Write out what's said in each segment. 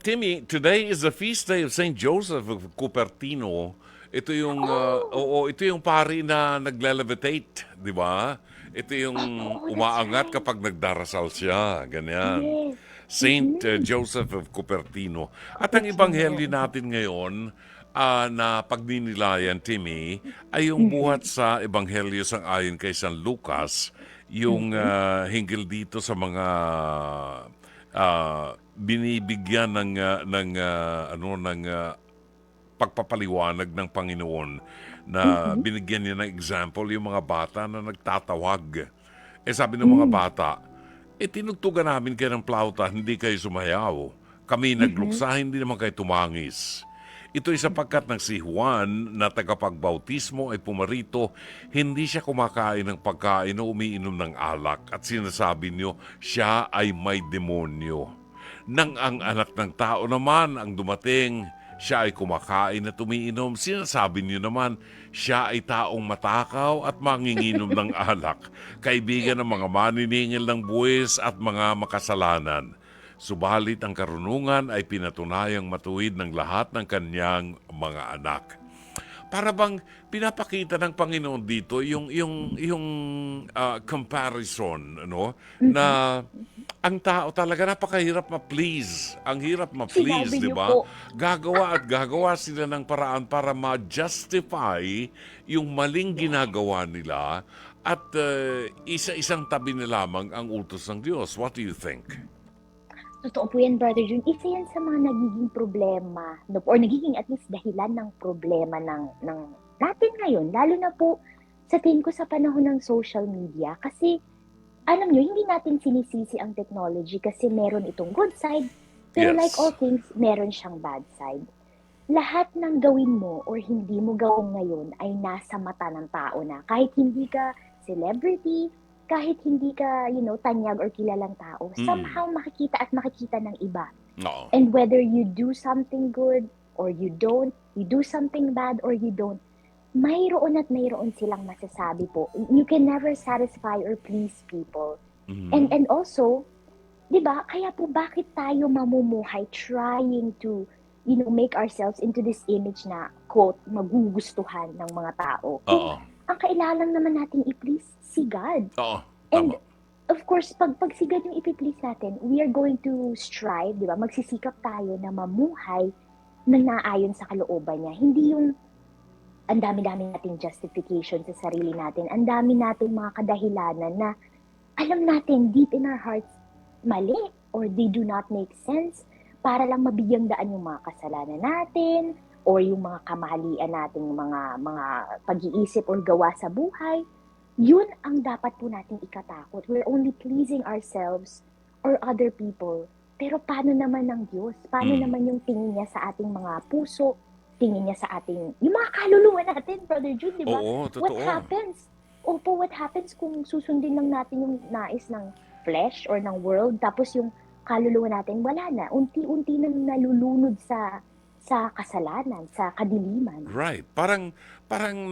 Timmy, today is the feast day of Saint Joseph of Cupertino. Ito yung, Oh, ito yung pari na nagle-levitate, di ba? Ito yung oo, that's umaangat right. kapag nagdarasal siya, ganyan. Yes. Saint Mm-hmm. Joseph of Cupertino. At ang Cupertino. ebanghelyo natin ngayon na pagninilayan, Timmy, ay yung buhat Mm-hmm. sa ebanghelyo sang ayon kay San Lucas, yung Mm-hmm. hinggil dito sa mga binibigyan ng pagpapaliwanag ng Panginoon na Mm-hmm. binigyan niya ng example yung mga bata na nagtatawag. Eh sabi ng mga Mm-hmm. bata, tinugtugan namin kayo ng plauta, hindi kayo sumayaw. Kami Mm-hmm. nagluksa, hindi naman kayo tumangis. Ito'y sapagkat ng si Juan na tagapagbautismo ay pumarito, hindi siya kumakain ng pagkain o umiinom ng alak at sinasabi niyo siya ay may demonyo. Nang ang anak ng tao naman ang dumating, siya ay kumakain at umiinom, sinasabi niyo naman siya ay taong matakaw at manginginom ng alak, kaibigan ng mga maniningil ng buwis at mga makasalanan. Subalit ang karunungan ay pinatunayang matuwid ng lahat ng kanyang mga anak. Para bang pinapakita ng Panginoon dito yung comparison, ano, na Mm-hmm. ang tao talaga napakahirap ma-please. Ang hirap ma-please, Sinabi di niyo ba? po. Gagawa at gagawa sila ng paraan para ma-justify yung maling Yes. ginagawa nila at isa-isang tabi na lamang ang utos ng Diyos. What do you think? Totoo po yan, Brother Jun. Isa yan sa mga nagiging problema, no, or nagiging at least dahilan ng problema ng natin ngayon. Lalo na po sa tingin ko sa panahon ng social media. Kasi, alam nyo, hindi natin sinisisi ang technology kasi meron itong good side, pero like all Yes. things, meron siyang bad side. Lahat ng gawin mo or hindi mo gawin ngayon ay nasa mata ng tao na. Kahit hindi ka celebrity, kahit hindi ka, tanyag or kilalang tao, Mm. somehow makikita at makikita ng iba. Oo. And whether you do something good or you don't, you do something bad or you don't, mayroon at mayroon silang masasabi po. You can never satisfy or please people. And Mhm. and also, 'di ba? Kaya po bakit tayo mamumuhay trying to, make ourselves into this image na quote magugustuhan ng mga tao. Kung Oo. ang kailangan naman nating i-please si God. Oo. And Tama. of course, pag si God yung ipiplease natin, we are going to strive, 'di ba? Magsisikap tayo na mamuhay na naayon sa kalooban niya. Hindi yung ang dami-dami nating justification sa sarili natin. Ang dami nating mga kadahilanan na alam natin deep in our hearts mali or they do not make sense para lang mabigyang daan yung mga kasalanan natin or yung mga kamalian nating mga pag-iisip or gawa sa buhay. Yun ang dapat po nating ikatakot. We're only pleasing ourselves or other people. Pero paano naman ng Diyos? Paano Mm. naman yung tingin niya sa ating mga puso? Tingin niya sa ating, yung mga kaluluwa natin, Brother Jude, di ba? Oo, What totoo. happens? Opo, what happens kung susundin lang natin yung nais ng flesh or ng world, tapos yung kaluluwa natin, wala na. Unti-unti nang nalulunod sa kasalanan, sa kadiliman. Right. Parang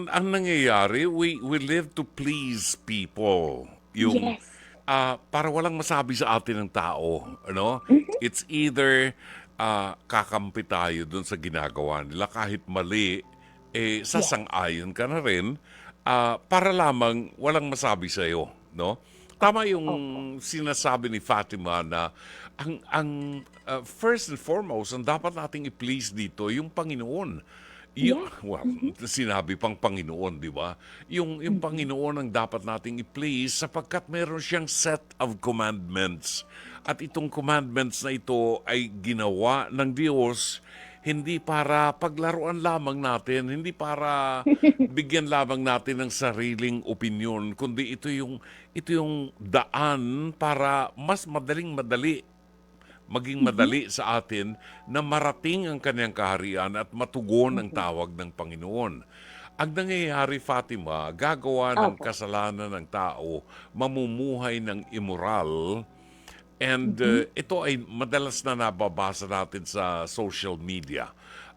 ang nangyayari, we live to please people. Yung Yes. para walang masabi sa atin ng tao, ano? Mm-hmm. It's either kakampi tayo dun sa ginagawa nila kahit mali, Yes. sasang-ayon ka na rin para lamang walang masabi sa iyo, no? Tama Opo, yung opo. sinasabi ni Fatima na ang first and foremost, ang dapat nating i-please dito yung Panginoon. Yes. Well, Mm-hmm. sinabi pang Panginoon, di ba? Yung Mm-hmm. Panginoon ang dapat nating i-please sapagkat meron siyang set of commandments. At itong commandments na ito ay ginawa ng Diyos hindi para paglaruan lamang natin, hindi para bigyan lamang natin ng sariling opinyon, kundi ito yung daan para mas madali maging Mm-hmm. madali sa atin na marating ang kanyang kaharian at matugon ang Mm-hmm. tawag ng Panginoon. Ang nangyayari, Fatima, gagawa ng Opo. kasalanan ng tao, mamumuhay ng immoral, and Mm-hmm. ito ay madalas na nababasa natin sa social media.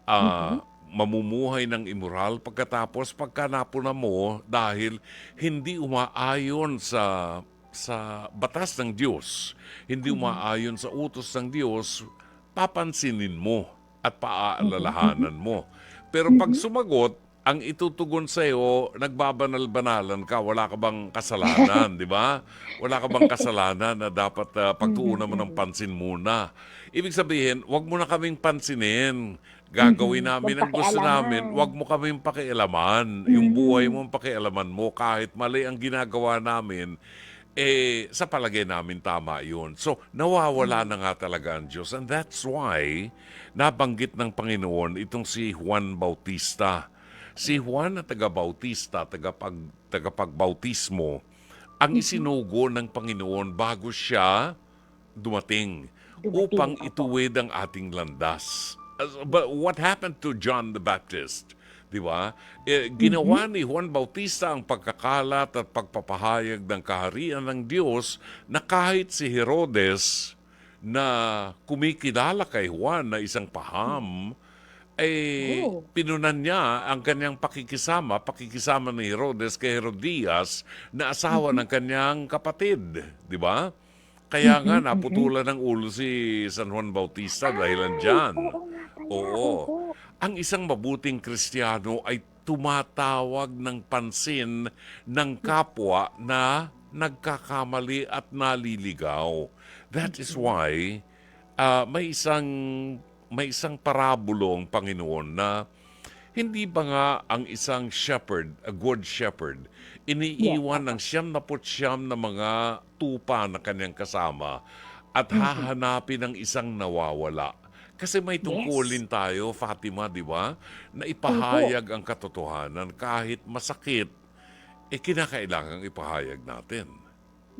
Mm-hmm. Mamumuhay ng immoral pagkatapos pagka napuna mo dahil hindi umaayon sa batas ng Diyos, hindi Mm-hmm. umaayon sa utos ng Diyos, papansinin mo at Mhm. paaalalahanan mo. Pero pag Mhm. sumagot, ang itutugon sa'yo, nagbabanal-banalan ka, wala ka bang kasalanan, di ba? Wala ka bang kasalanan na dapat Mhm, pagtuunan mo ng mhm. pansin muna. Ibig sabihin, wag mo na kaming pansinin. Gagawin Mhm. namin Huwag ang gusto namin, pakialaman. wag mo kaming pakialaman. Yung buhay Mhm. mo ang pakialaman mo, kahit mali ang ginagawa namin, sa palagay namin tama yun. So, nawawala Mhm. na nga talaga ang Diyos. And that's why, nabanggit ng Panginoon itong si Juan Bautista. Si Juan na taga-Bautista, tagapagbautismo, ang Mhm. isinugo ng Panginoon bago siya dumating Dumating, upang opo. ituwid ang ating landas. But what happened to John the Baptist? Di ba? Mhm. Ginawa ni Juan Bautista ang pagkakalat at pagpapahayag ng kaharian ng Diyos na kahit si Herodes na kumikilala kay Juan na isang paham, Oh. pinunan niya ang kanyang pakikisama ni Herodes kay Herodias na asawa Mhm. ng kanyang kapatid. Di ba? Kaya nga Mhm, mhm. naputulan ng ulo si San Juan Bautista dahilan Ay, dyan. oo nga pala, Oo. opo. Ang isang mabuting Kristiyano ay tumatawag ng pansin ng kapwa na nagkakamali at naliligaw. That is Mhm. why may isang parabulo ang Panginoon na hindi ba nga ang isang shepherd, a good shepherd, Yes, iniiwan ng opo. 99 na mga tupa na kanyang kasama at Mhm. hahanapin ng isang nawawala. Kasi may Yes. tungkulin tayo, Fatima, di ba? Na Opo. ipahayag ang katotohanan kahit masakit, kinakailangang ipahayag natin.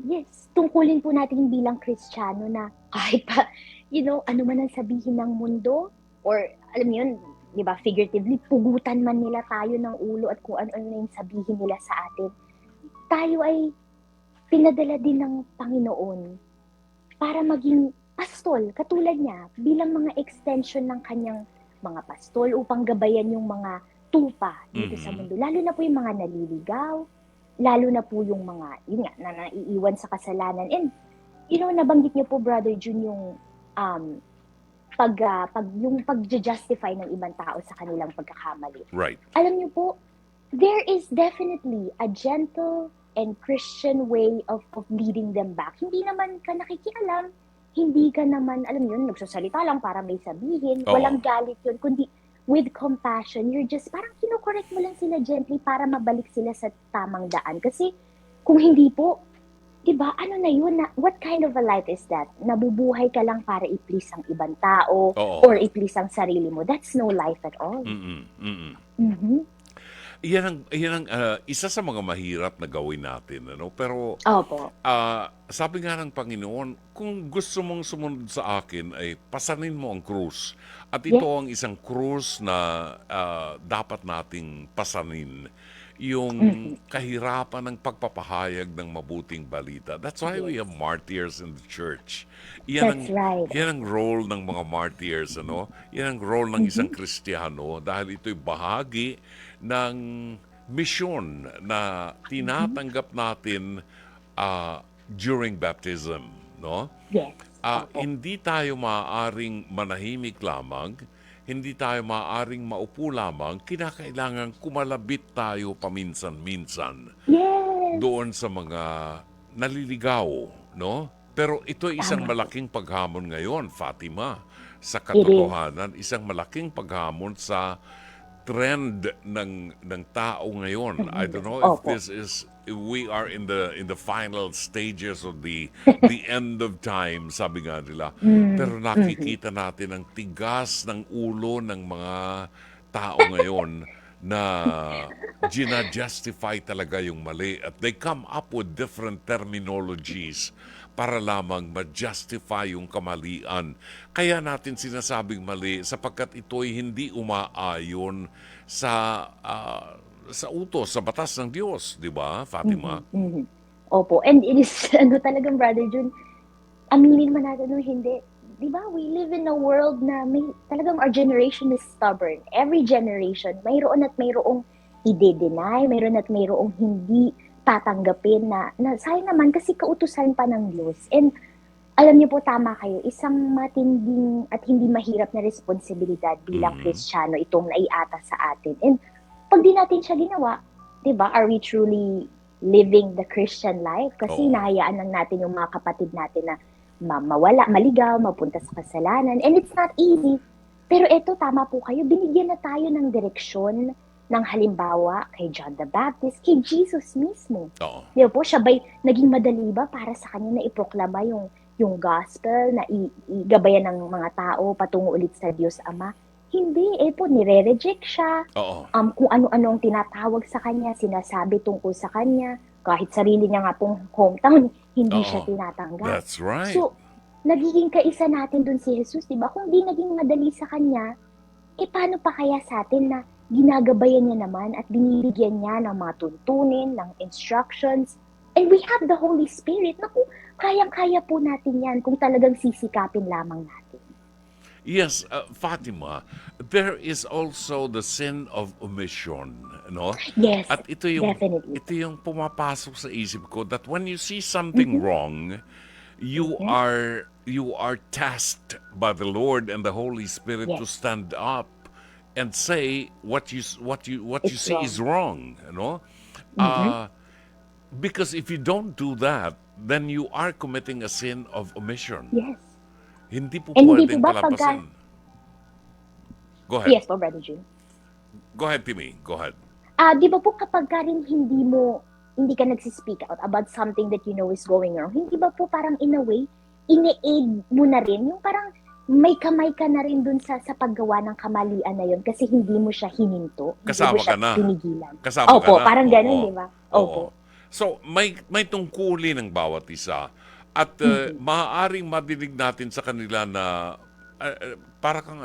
Yes, tungkulin po natin bilang Kristiyano na kahit pa, ano man ang sabihin ng mundo or alam mo yun, 'di ba, figuratively, pugutan man nila tayo ng ulo at kung ano-ano na yung sabihin nila sa atin. Tayo ay pinadala din ng Panginoon para maging pastol, katulad niya, bilang mga extension ng kanyang mga pastol upang gabayan yung mga tupa dito sa Mhm. mundo. Lalo na po yung mga naliligaw, lalo na po yung mga, yun nga, na naiiwan sa kasalanan. And, nabanggit niyo po, Brother Jun, yung um, yung pag-justify ng ibang tao sa kanilang pagkakamali. Right. Alam niyo po, there is definitely a gentle and Christian way of leading them back. Hindi naman ka nakikialam, hindi ka naman, alam mo yun, nagsasalita lang para may sabihin, Oo. walang galit yun, kundi with compassion, you're just, parang kinokorek mo lang sila gently para mabalik sila sa tamang daan. Kasi, kung hindi po, diba, ano na yun, what kind of a life is that? Nabubuhay ka lang para i-please ang ibang tao, or Oo. i-please ang sarili mo. That's no life at all. Mm-mm. Mm-mm. Mhm. Yan ang isa sa mga mahirap na gawin natin, ano? Pero Opo. sabi nga ng Panginoon, kung gusto mong sumunod sa akin ay pasanin mo ang krus. At ito Yes. ang isang krus na dapat nating pasanin. Yung Mhm. kahirapan ng pagpapahayag ng mabuting balita. That's why we have Yes. martyrs in the church. Yan ang That's right. yan ang role ng mga martyrs, ano? Yan ang role ng isang Mhm. Kristiyano dahil ito'y bahagi ng misyon na Mhm. tinatanggap natin during baptism, no? Yes. Opo. Hindi tayo maaaring manahimik lamang, hindi tayo maaaring maupo lamang, kinakailangan kumalabit tayo paminsan-minsan Yes. doon sa mga naliligaw, no? Pero ito ay isang Tama po. malaking paghamon ngayon, Fatima, sa It is. katotohanan, isang malaking paghamon sa trend ng tao ngayon. I don't know if Opo. if we are in the final stages of the end of time, sabi nga nila. Mm. Pero Mhm. nakikita natin ang tigas ng ulo ng mga tao ngayon na gina-justify talaga yung mali at they come up with different terminologies para lamang ma-justify yung kamalian. Kaya natin sinasabing mali sapagkat ito'y hindi umaayon sa utos, sa batas ng Diyos, di ba, Fatima? Mhm. Mhm. Opo. And it is, ano talagang, Brother Jun, aminin man natin o hindi, di ba, we live in a world na may, talagang our generation is stubborn. Every generation, mayroon at mayroong i-deny, mayroon at mayroong hindi tatanggapin na sayang naman kasi kautusan pa ng Diyos. And alam niyo po, tama kayo, isang matinding at hindi mahirap na responsibilidad bilang Mhm. Kristiyano itong naiata sa atin. And 'pag di natin siya ginawa, 'di ba, are we truly living the Christian life? Kasi Oo. hinahayaan lang natin yung mga kapatid natin na mawala, maligaw, mapunta sa kasalanan. And it's not easy. Pero eto, tama po kayo, binigyan na tayo ng direksyon, ng halimbawa kay John the Baptist, kay Jesus mismo. Oo. Di ba po, siya ba'y naging madali ba para sa kanya na iproklama yung gospel, na igabayan ng mga tao patungo ulit sa Diyos Ama? Hindi, eh po, nire-reject siya. Oo. Kung ano-ano ang tinatawag sa kanya, sinasabi tungkol sa kanya, kahit sarili niya nga pong hometown, hindi siya Oo. tinatanggap. That's right. So, nagiging kaisa natin dun si Jesus, di ba? Kung di naging madali sa kanya, paano pa kaya sa atin na ginagabayan niya naman at binibigyan niya ng mga tuntunin, ng instructions, and we have the Holy Spirit. Naku, kayang-kaya po natin yan kung talagang sisikapin lamang natin. Yes, Fatima, there is also the sin of omission, no? Yes, At definitely. ito yung pumapasok sa isip ko that when you see something wrong, you are tasked by the Lord and the Holy Spirit to Yes, stand up and say what you it's see is wrong. wrong, no? Mhm. Uh, because if you don't do that, then you are committing a sin of omission. Yes. Hindi po And hindi po pwedeng ba pagka, palampasin. Go ahead. yes po, Brother June. Go ahead, Timmy. Go ahead. Di ba po kapag ka rin hindi ka nagsispeak out about something that you know is going wrong, hindi ba po parang in a way, ine-aid mo na rin, yung parang may kamay ka na rin dun sa paggawa ng kamalian na yun kasi hindi mo siya hininto, hindi mo Kasama siya ka na. pinigilan. Kasama ka Opo, na. parang ganun, Oo. di ba? Oo. Opo. So, may tungkulin ng bawat isa. At maaaring madinig natin sa kanila na para kang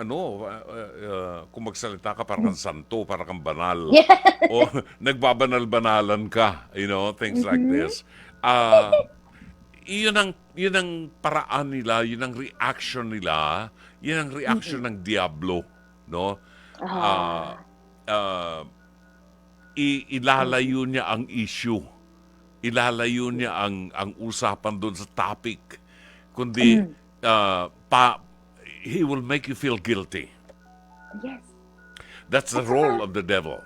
kung magsalita ka, para kang santo, para kang banal. Yeah. O nagbabanal-banalan ka, things like Mhm. this. Yun ang paraan nila, yun ang reaction nila, yun ang reaction ng Diablo, no? Ah, Ah, ah, mhm. ilalayo niya ang issue. Ilalayo niya ang usapan doon sa topic. Kundi, Mm. ah, pa, he will make you feel guilty. Yes. That's the At role saka, of the devil.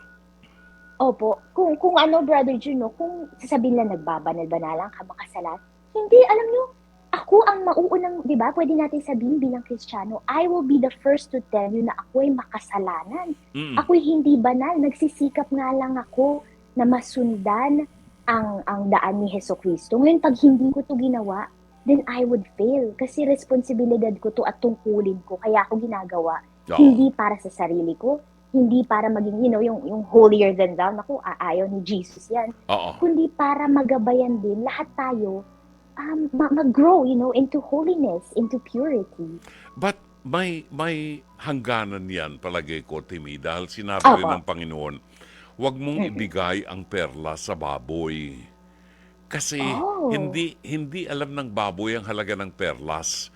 opo, kung ano, Brother Juno, kung sasabihin lang nagbabanal-banalan ka, makasalan, hindi, alam nyo, ako ang mauunang, di ba, pwede natin sabihin bilang Kristiyano, I will be the first to tell you na ako ay makasalanan. Mm. Ako'y hindi banal, nagsisikap nga lang ako na masundan ang daan ni Hesukristo. Ngayon, pag hindi ko to ginawa, then I would fail. Kasi responsibilidad ko to at tungkulin ko, kaya ako ginagawa. Oo. Hindi para sa sarili ko, hindi para maging, yung holier than thou. Naku, ayaw ni Jesus yan. Oo. Kundi para magabayan din lahat tayo mag-grow, into holiness, into purity. But may hangganan yan, palagay ko, Timmy, dahil sinabi rin Opo. ng Panginoon, huwag mong Mm-mm. ibigay ang perla sa baboy. Kasi Oh. hindi alam ng baboy ang halaga ng perlas.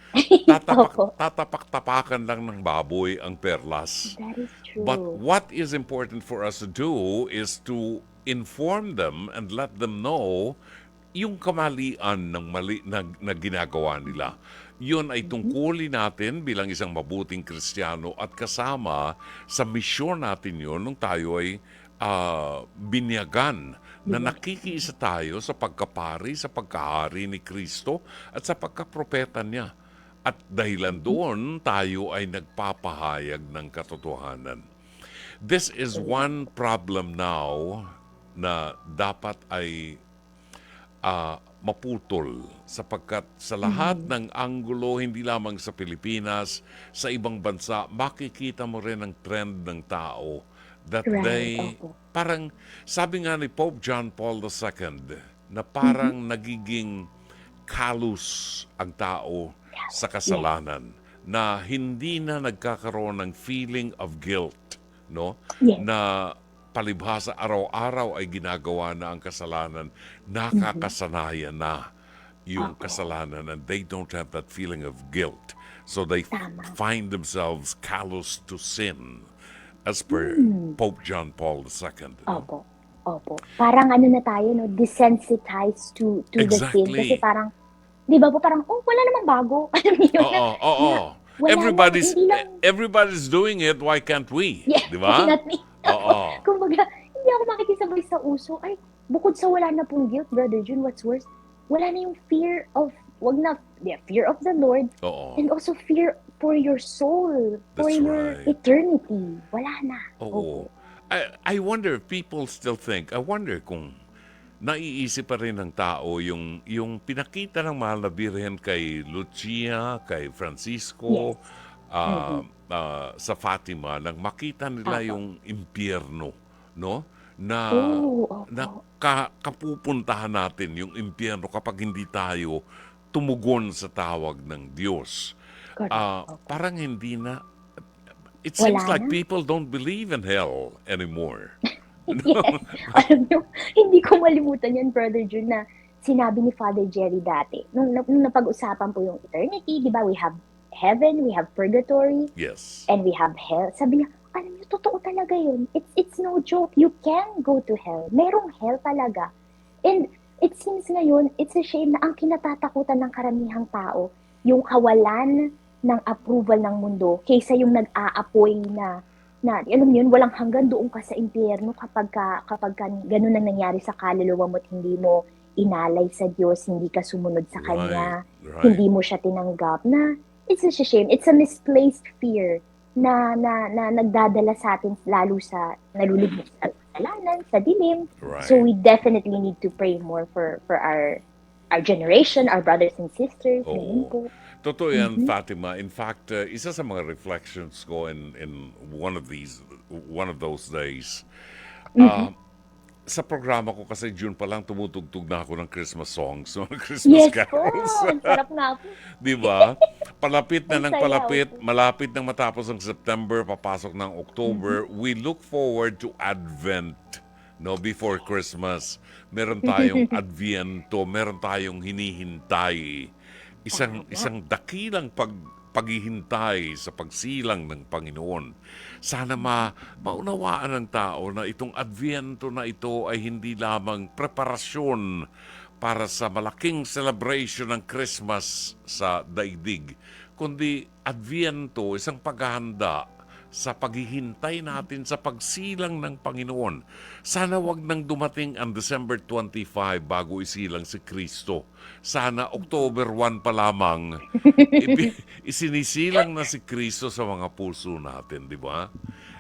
Opo. Tatapak-tapakan lang ng baboy ang perlas. That is But true. what is important for us to do is to inform them and let them know yung kamalian ng mali na ginagawa nila. Yun ay tungkulin natin bilang isang mabuting Kristiyano at kasama sa misyon natin yun nung tayo ay binyagan na Binyagan. nakikiisa tayo sa pagkapari, sa pagkahari ni Kristo at sa pagkapropeta niya. At dahilan doon, tayo ay nagpapahayag ng katotohanan. This is one problem now na dapat ay maputol sapagkat sa lahat ng anggulo, hindi lamang sa Pilipinas, sa ibang bansa, makikita mo rin ang trend ng tao that Right. they, Opo. parang, sabi nga ni Pope John Paul II, na parang nagiging callous ang tao sa Yes. kasalanan, na hindi na nagkakaroon ng feeling of guilt, no? Yes. Na palibhasa araw-araw ay ginagawa na ang kasalanan, nakakasanayan na yung Opo. kasalanan and they don't have that feeling of guilt. So they Tama. find themselves callous to sin as per Pope John Paul II. No? Opo. Opo. Parang ano na tayo, no, desensitized to the sin. Kasi Exactly. parang Di ba po parang, oh, wala namang bago. Alam niyo na, Oo, oo. na wala lang, hindi lang, Everybody's doing it, why can't we? yeah, Di why ba? not me? Oo. Kumbaga, hindi ako makikisabay sa uso. Ay, bukod sa wala na pong guilt, Brother Jun, what's worse, wala na yung fear of, wag na, yeah, fear of the Lord, Oo. and also fear for your soul, for That's your right. eternity. Wala na. Oo. Opo. I wonder if people still think, I wonder kung naiisip pa rin ng tao yung pinakita ng mahal na birhen kay Lucia, kay Francisco, Yes. Mm-hmm. sa Fatima, nang makita nila Apo. yung impyerno, no? Na, Oh, na opo. kapupuntahan natin yung impyerno kapag hindi tayo tumugon sa tawag ng Diyos. Correct. Opo. Parang hindi na, it seems Wala like na. people don't believe in hell anymore. Yes. Alam niyo, hindi ko malimutan yan, Brother Jun, na sinabi ni Father Jerry dati. Nung napag-usapan po yung eternity, di ba, we have heaven, we have purgatory, Yes. and we have hell. Sabi niya, alam niyo, totoo talaga yun. It's no joke. You can go to hell. Merong hell talaga. And it seems ngayon, it's a shame na ang kinatatakutan ng karamihang tao, yung kawalan ng approval ng mundo kaysa yung nag-aapoy na alam niyo yun, walang hanggan doon ka sa impyerno kapag ganun ang nangyari sa kaluluwa mo at hindi mo inalay sa Diyos, hindi ka sumunod sa Right. Kanya, Right. hindi mo siya tinanggap, na it's a shame. It's a misplaced fear na nagdadala sa atin lalo sa nalulugmok sa kasalanan, sa dilim. Right. So we definitely need to pray more for our generation, our brothers and sisters. Ganun Oo. po. Totoo yan, Mhm. Fatima. In fact, isa sa mga reflections ko in one of those days, Mhm. sa programa ko kasi June pa lang tumutugtog na ako ng Christmas songs, mga Christmas Yes po. carols. Ang sarap nga po. Di ba? Palapit na Ang ng saya palapit, po. malapit nang matapos ang September, papasok ng October. We look forward to Advent, no, before Christmas. Meron tayong Adviento, meron tayong hinihintay. Isang Tama. isang dakilang paghihintay sa pagsilang ng Panginoon. Sana maunawaan ng tao na itong Adviento na ito ay hindi lamang preparasyon para sa malaking celebration ng Christmas sa daigdig, kundi Adviento, isang paghahanda sa paghihintay natin sa pagsilang ng Panginoon. Sana wag nang dumating ang December 25 bago isilang si Kristo. Sana October 1 pa lamang isinisilang na si Kristo sa mga puso natin, di ba?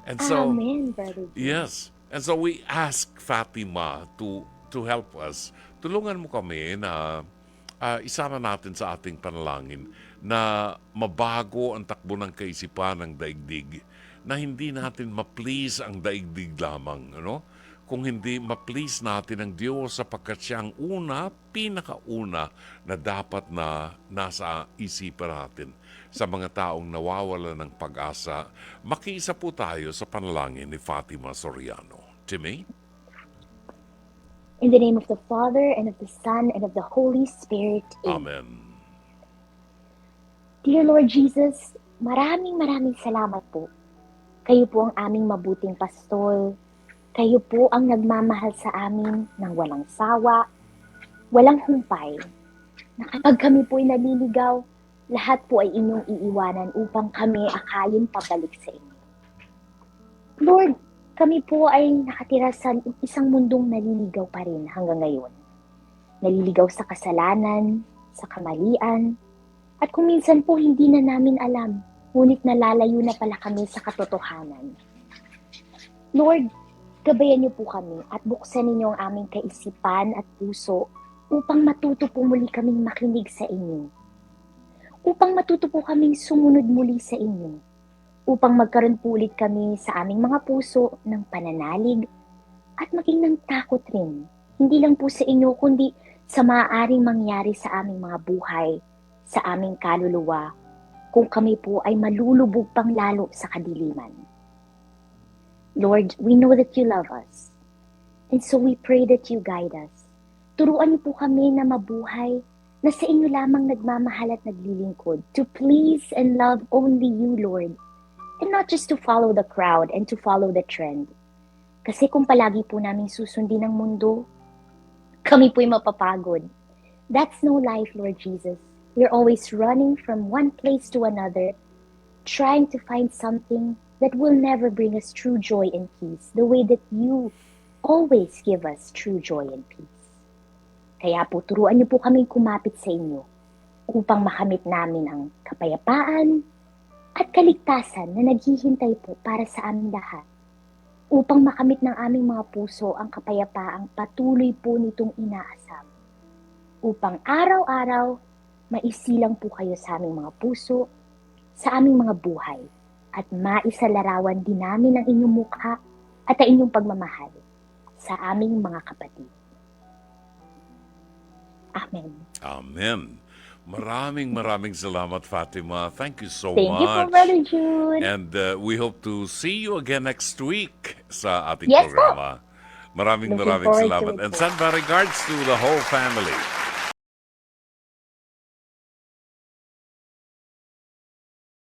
And so, Amen, Brother Jun. yes. And so we ask Fatima to help us. Tulungan mo kami na isama natin sa ating panalangin na mabago ang takbo ng kaisipan ng daigdig, na hindi natin ma-please ang daigdig lamang, ano? Kung hindi ma-please natin ang Diyos sapagkat siya ang pinakauna na dapat na nasa isipan natin. Sa mga taong nawawala ng pag-asa, makiisa po tayo sa panalangin ni Fatima Soriano. Timmy? In the name of the Father, and of the Son, and of the Holy Spirit. Amen. Amen. Dear Lord Jesus, maraming salamat po. Kayo po ang aming mabuting pastol. Kayo po ang nagmamahal sa amin ng walang sawa, walang humpay. Na kapag kami po ay naliligaw, lahat po ay inyong iiwanan upang kami akayin pabalik sa inyo. Lord, kami po ay nakatira sa isang mundong naliligaw pa rin hanggang ngayon. Naliligaw sa kasalanan, sa kamalian, at kung minsan po hindi na namin alam, ngunit nalalayo na pala kami sa katotohanan. Lord, gabayan niyo po kami at buksan ninyo ang aming kaisipan at puso upang matuto po muli kaming makinig sa inyo. Upang matuto po kaming sumunod muli sa inyo. Upang magkaroon po ulit kami sa aming mga puso ng pananalig at maging ng takot rin. Hindi lang po sa inyo, kundi sa maaaring mangyari sa aming mga buhay, sa aming kaluluwa, kung kami po ay malulubog pang lalo sa kadiliman. Lord, we know that you love us. And so we pray that you guide us. Turuan niyo po kami na mabuhay na sa inyo lamang nagmamahal at naglilingkod, to please and love only you, Lord. And not just to follow the crowd and to follow the trend. Kasi kung palagi po namin susundin ang mundo, kami po'y mapapagod. That's no life, Lord Jesus. We're always running from one place to another, trying to find something that will never bring us true joy and peace, the way that you always give us true joy and peace. Kaya po, turuan niyo po kami kumapit sa inyo upang makamit namin ang kapayapaan at kaligtasan na naghihintay po para sa aming lahat. Upang makamit ng aming mga puso ang kapayapaang patuloy po nitong inaasam. Upang araw-araw, maisilang po kayo sa aming mga puso, sa aming mga buhay, at maisalarawan din namin ang inyong mukha at ang inyong pagmamahal sa aming mga kapatid. Amen. Amen. Maraming salamat, Fatima. Thank you so Thank you po, much. Brother June. And we hope to see you again next week sa ating Yes po. programa. Maraming Looking forward to salamat. it And po. send my regards to the whole family.